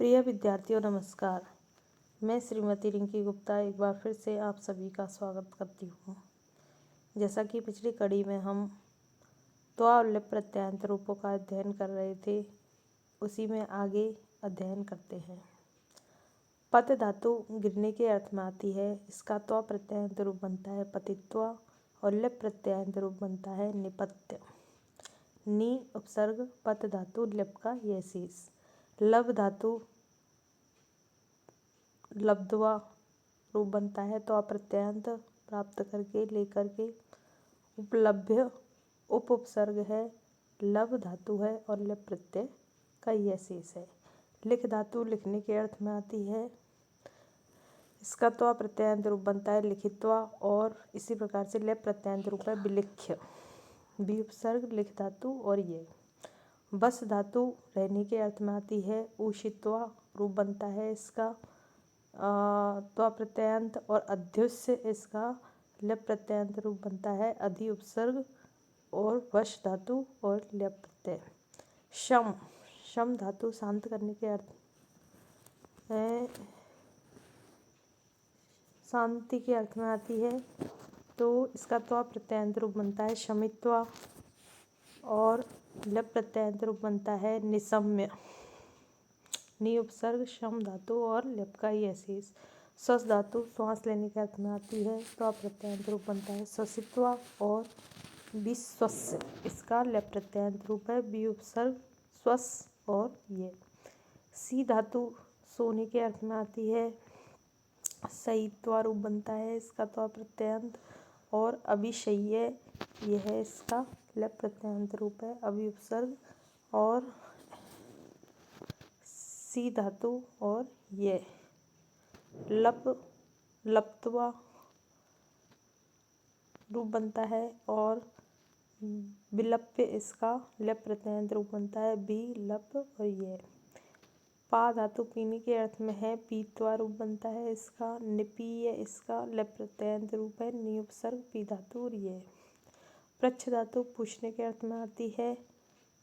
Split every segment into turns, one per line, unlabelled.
प्रिय विद्यार्थियों नमस्कार। मैं श्रीमती रिंकी गुप्ता एक बार फिर से आप सभी का स्वागत करती हूँ। जैसा कि पिछली कड़ी में हम त्वा और लिप प्रत्ययान्त रूपों का अध्ययन कर रहे थे, उसी में आगे अध्ययन करते हैं। पत धातु गिरने के अर्थ में आती है, इसका त्वा प्रत्ययान्त रूप बनता है पतित्वा और लिप प्रत्ययान्त रूप बनता है निपत्य। नी उपसर्ग पत धातु लिप का यह शेष। लब धातु लब्ध्वा रूप बनता है तो प्रत्ययान्त प्राप्त करके लेकर के उपलभ्य उप उपसर्ग है, लब धातु है और लिप प्रत्यय का यह शेष है। लिख धातु लिखने के अर्थ में आती है, इसका त्वा प्रत्ययान्त रूप बनता है लिखित्वा और इसी प्रकार से लिप प्रत्ययान्त रूप है विलिख्य। बी उपसर्ग लिख धातु और ये। बस धातु रहने के अर्थ में आती है, ऊषित्वा रूप बनता है इसका त्वा प्रत्ययान्त और अध्युष्य इसका लिप प्रत्ययान्त रूप बनता है अधि उपसर्ग और वश धातु और लिप प्रत्यय। शम शम धातु शांत करने के अर्थ है, शांति के अर्थ में आती है तो इसका त्वा प्रत्ययान्त रूप बनता है शमित्वा और लिप प्रत्ययान्त रूप बनता है निशम्य। नी उपसर्ग शम धातु और लिप का ही शेष। श्वस धातु श्वास लेने के अर्थ में आती है, त्वा प्रत्ययान्त रूप बनता है श्वसित्वा और विश्वस्य, इसका लिप प्रत्ययान्त रूप है बी उपसर्ग श्वस और ये। सी धातु सोने के अर्थ में आती है, सईत्वा रूप बनता है इसका त्वा प्रत्ययान्त और अभिशय्य यह है इसका लिप प्रत्ययान्त रूप है अभी उपसर्ग और सी धातु और ये। लप लप्त्वा रूप बनता है और विलप्य इसका लिप प्रत्ययान्त रूप बनता है बी लप और ये। पा धातु पीने के अर्थ में है, पीत्वा रूप बनता है इसका, निपीय इसका लिप प्रत्ययान्त रूप है नी उपसर्ग पी धातु और ये। पृच्छ धातु पूछने के अर्थ में आती है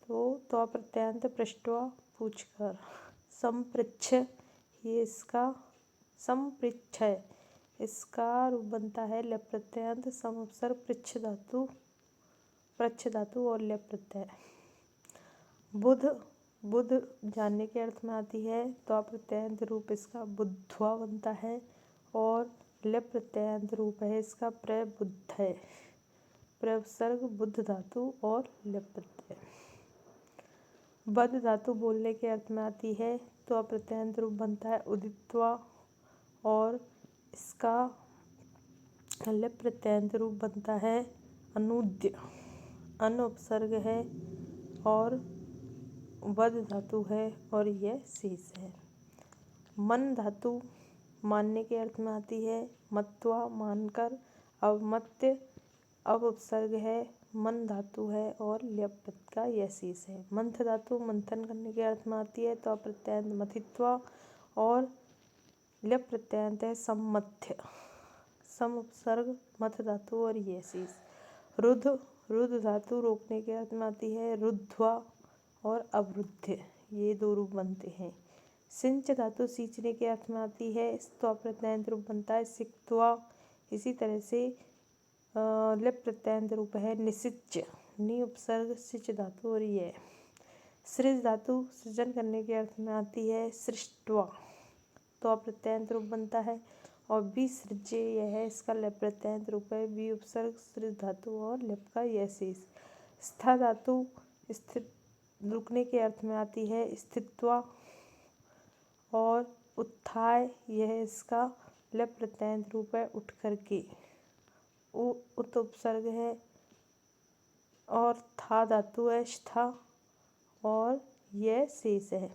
तो त्वा प्रत्ययान्त पृष्ठवा पूछकर। संपृच्छ ये इसका संपृच्छ है, इसका रूप बनता है लिप प्रत्ययान्त सम उपसर्ग पृच्छ धातु और लिप प्रत्यय। बुध बुध जानने के अर्थ में आती है, त्वा प्रत्ययान्त रूप इसका बुद्ध्वा बनता है और लिप प्रत्ययान्त रूप है इसका प्रबुद्ध, प्रउपसर्ग बुद्ध धातु और लिप प्रत्यय। बद धातु बोलने के अर्थ में आती है, त्वा प्रत्ययान्त रूप बनता है उदित्वा और इसका लिप प्रत्ययान्त रूप बनता है अनुद्य, अन उपसर्ग है और वद धातु है और यह शेष है। मन धातु मानने के अर्थ में आती है, मत्वा मानकर, अवमत्य अब उपसर्ग है, मन धातु है और लिप का यह शेष है। मंथ धातु मंथन करने के अर्थ में आती है, त्वा प्रत्ययान्त मथित्वा और लिप प्रत्ययान्त है सम्मथ्य, सम उपसर्ग मथ धातु और यह शेष। रुद्ध रुद्ध धातु रोकने के अर्थ में आती है, रुद्ध्वा और अवरुद्ध ये दो रूप बनते हैं। सिंच धातु सींचने के अर्थ में आती है, त्वा प्रत्ययान्त रूप बनता है सिक्त्वा, इसी तरह से लिप प्रत्ययान्त रूप है निसिच्य, नी उपसर्ग सिच धातु और ये। सृज धातु सृजन करने के अर्थ में आती है, सृष्ट्वा त्वा प्रत्ययान्त रूप बनता है और विसृज्य यह है इसका लिप प्रत्ययान्त रूप है बी उपसर्ग सृज धातु और लिप का यह शेष। स्था धातु स्थित रुकने के अर्थ में आती है, स्थित्वा और उत्थाय यह इसका लिप प्रत्ययान्त रूप है उठ करके, उत उपसर्ग है और था धातु है स्था और यह शेष है।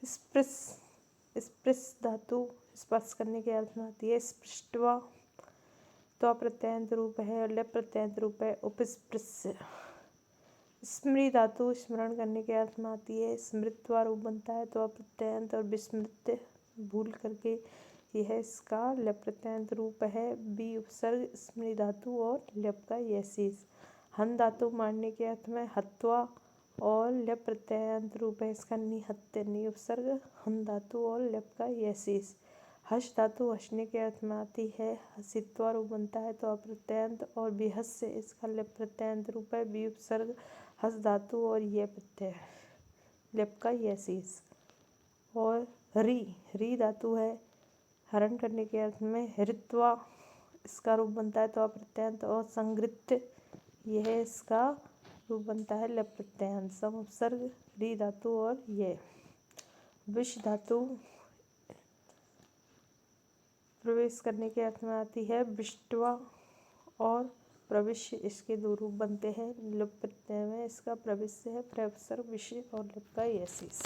स्पृश धातु स्पर्श करने के अर्थ में आती है, स्पृष्ट्वा त्वा प्रत्ययान्त रूप है और लिप प्रत्ययान्त रूप है उपस्पृश्य। स्मृ धातु स्मरण करने के अर्थ में आती है, स्मृत्वा रूप बनता है त्वा प्रत्ययान्त और विस्मृत्य भूल करके यह इसका लिप प्रत्ययान्त रूप है बी उपसर्ग स्मृ धातु और लिप का यह शेष। हन धातु मारने के अर्थ में हत्वा और लेप प्रत्ययांत रूप है इसका निहत्य, नि उपसर्ग हन धातु और लेप का यशीस। हस धातु हंसने के अर्थ में आती है, हसित्वा रूप बनता है तो अप्रत्ययांत, और बिहस से इसका लेप प्रत्ययांत रूप है, बी उपसर्ग हस धातु और ये प्रत्यय लेप का यशीस। और री धातु है हरण करने के अर्थ में, हृत्वा इसका रूप बनता है तो अप्रत्ययांत, और संगृत्य यह इसका रूप बनता है लप प्रत्ययांत, सम उपसर्ग री धातु और ये। विष धातु प्रवेश करने के अर्थ में आती है, विष्टवा और प्रविश्य इसके दो रूप बनते हैं। लुप प्रत्यय में इसका प्रविश्य है, प्रवसर्ग विषय और लप का यशीस।